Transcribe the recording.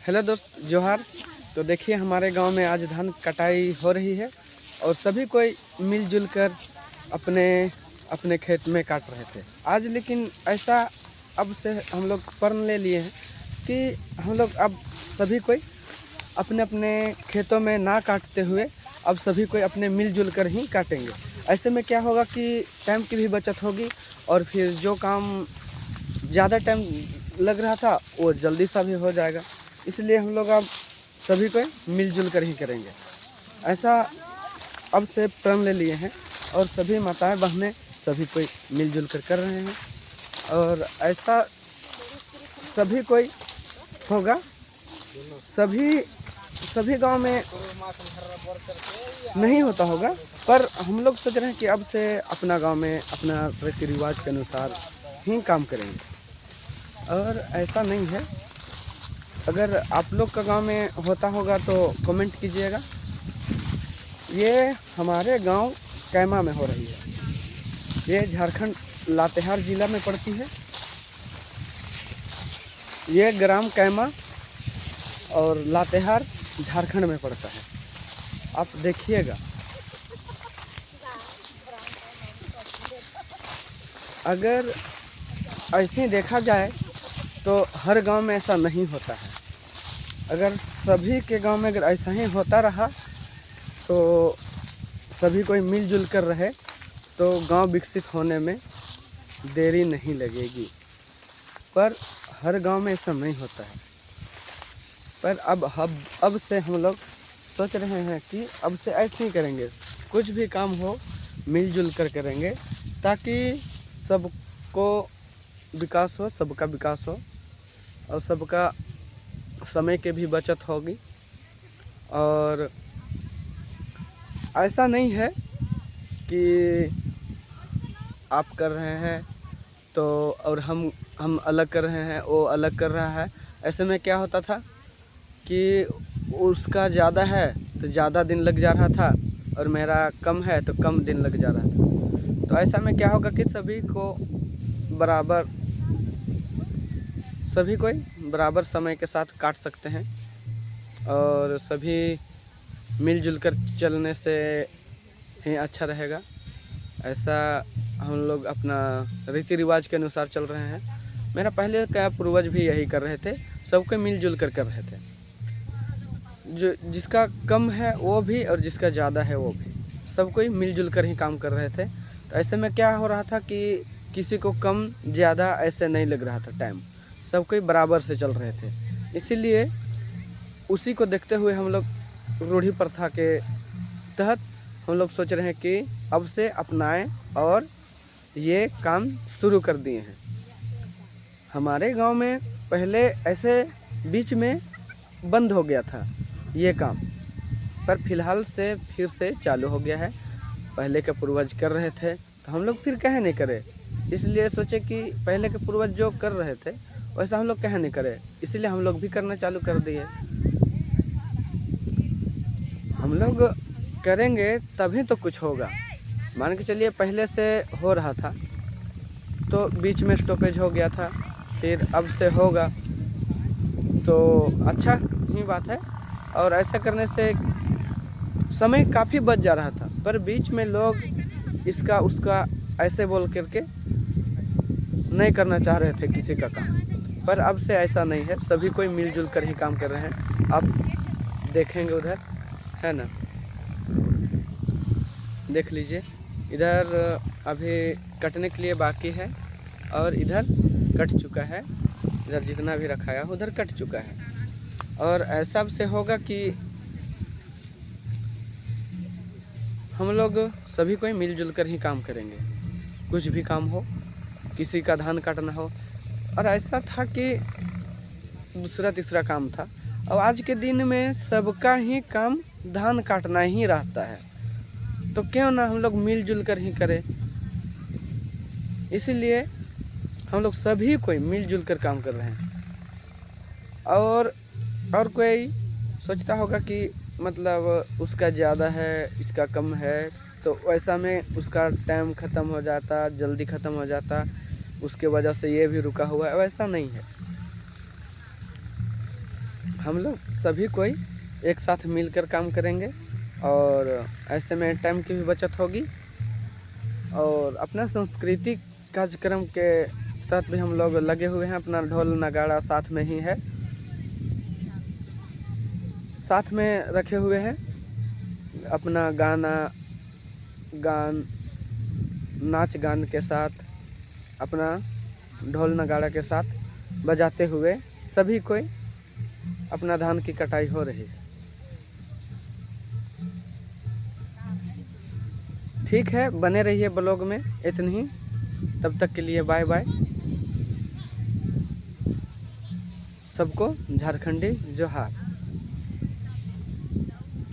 Hello दोस्त जोहार। तो देखिए हमारे गांव में आज धान कटाई हो रही है और सभी कोई मिलजुल कर अपने अपने खेत में काट रहे थे आज। लेकिन ऐसा अब से हम लोग प्रण ले लिए हैं कि हम लोग अब सभी कोई अपने अपने खेतों में ना काटते हुए अब सभी कोई अपने मिलजुल कर ही काटेंगे। ऐसे में क्या होगा कि टाइम की भी बचत होगी और फिर जो काम ज़्यादा टाइम लग रहा था वो जल्दी सा भी हो जाएगा। इसलिए हम लोग अब सभी को मिलजुल कर ही करेंगे, ऐसा अब से प्रण ले लिए हैं और सभी माताएं बहनें सभी कोई मिलजुल कर रहे हैं। और ऐसा सभी कोई होगा, सभी गांव में नहीं होता होगा, पर हम लोग सोच रहे हैं कि अब से अपना गांव में अपना रीति रिवाज के अनुसार ही काम करेंगे। और ऐसा नहीं है, अगर आप लोग का गांव में होता होगा तो कमेंट कीजिएगा। ये हमारे गांव कैमा में हो रही है, ये झारखंड लातेहार ज़िला में पड़ती है। ये ग्राम कैमा और लातेहार झारखंड में पड़ता है। आप देखिएगा, अगर ऐसे देखा जाए तो हर गांव में ऐसा नहीं होता है। अगर सभी के गांव में अगर ऐसा ही होता रहा तो सभी कोई मिलजुल कर रहे तो गांव विकसित होने में देरी नहीं लगेगी। पर हर गांव में ऐसा नहीं होता है। पर अब से हम लोग सोच रहे हैं कि अब से ऐसे ही करेंगे, कुछ भी काम हो मिलजुल कर करेंगे ताकि सबको विकास हो, सबका विकास हो और सबका समय के भी बचत होगी। और ऐसा नहीं है कि आप कर रहे हैं तो और हम अलग कर रहे हैं, वो अलग कर रहा है। ऐसे में क्या होता था कि उसका ज़्यादा है तो ज़्यादा दिन लग जा रहा था और मेरा कम है तो कम दिन लग जा रहा था। तो ऐसा में क्या होगा कि सभी कोई बराबर समय के साथ काट सकते हैं और सभी मिलजुल कर चलने से ही अच्छा रहेगा। ऐसा हम लोग अपना रीति रिवाज के अनुसार चल रहे हैं। मेरा पहले का पूर्वज भी यही कर रहे थे, सबको मिलजुल कर रहे थे। जो जिसका कम है वो भी और जिसका ज़्यादा है वो भी, सब कोई मिलजुल कर ही काम कर रहे थे। तो ऐसे में क्या हो रहा था कि किसी को कम ज़्यादा ऐसे नहीं लग रहा था टाइम, सब कोई बराबर से चल रहे थे। इसीलिए उसी को देखते हुए हम लोग रूढ़ी प्रथा के तहत हम लोग सोच रहे हैं कि अब से अपनाएं और ये काम शुरू कर दिए हैं। हमारे गांव में पहले ऐसे बीच में बंद हो गया था ये काम, पर फिलहाल से फिर से चालू हो गया है। पहले के पूर्वज कर रहे थे तो हम लोग फिर कहे नहीं करें, इसलिए सोचे कि पहले के पूर्वज जो कर रहे थे वैसा हम लोग कहे नहीं करें, इसलिए हम लोग भी करना चालू कर दिए। हम लोग करेंगे तभी तो कुछ होगा। मान के चलिए पहले से हो रहा था तो बीच में स्टॉपेज हो गया था, फिर अब से होगा तो अच्छा ही बात है। और ऐसा करने से समय काफ़ी बच जा रहा था, पर बीच में लोग इसका उसका ऐसे बोल करके नहीं करना चाह रहे थे किसी का काम। पर अब से ऐसा नहीं है, सभी कोई मिलजुल कर ही काम कर रहे हैं। आप देखेंगे उधर है ना, देख लीजिए इधर अभी कटने के लिए बाकी है और इधर कट चुका है। इधर जितना भी रखाया उधर कट चुका है। और ऐसा से होगा कि हम लोग सभी कोई मिलजुल कर ही काम करेंगे, कुछ भी काम हो, किसी का धान काटना हो। और ऐसा था कि दूसरा तीसरा काम था, अब आज के दिन में सबका ही काम धान काटना ही रहता है, तो क्यों ना हम लोग मिलजुल कर ही करें। इसीलिए हम लोग सभी कोई मिलजुल कर काम कर रहे हैं। और कोई सोचता होगा कि मतलब उसका ज़्यादा है इसका कम है, तो ऐसा में उसका टाइम ख़त्म हो जाता, जल्दी ख़त्म हो जाता, उसके वजह से ये भी रुका हुआ है। वैसा नहीं है, हम लोग सभी कोई एक साथ मिलकर काम करेंगे और ऐसे में टाइम की भी बचत होगी और अपना सांस्कृतिक कार्यक्रम के तहत भी हम लोग लगे हुए हैं। अपना ढोल नगाड़ा साथ में ही है, साथ में रखे हुए हैं। अपना नाच गान के साथ, अपना ढोल नगाड़ा के साथ बजाते हुए सभी कोई अपना धान की कटाई हो रही है। ठीक है, बने रहिए ब्लॉग में। इतनी ही, तब तक के लिए बाय बाय। सबको झारखंडी जोहार।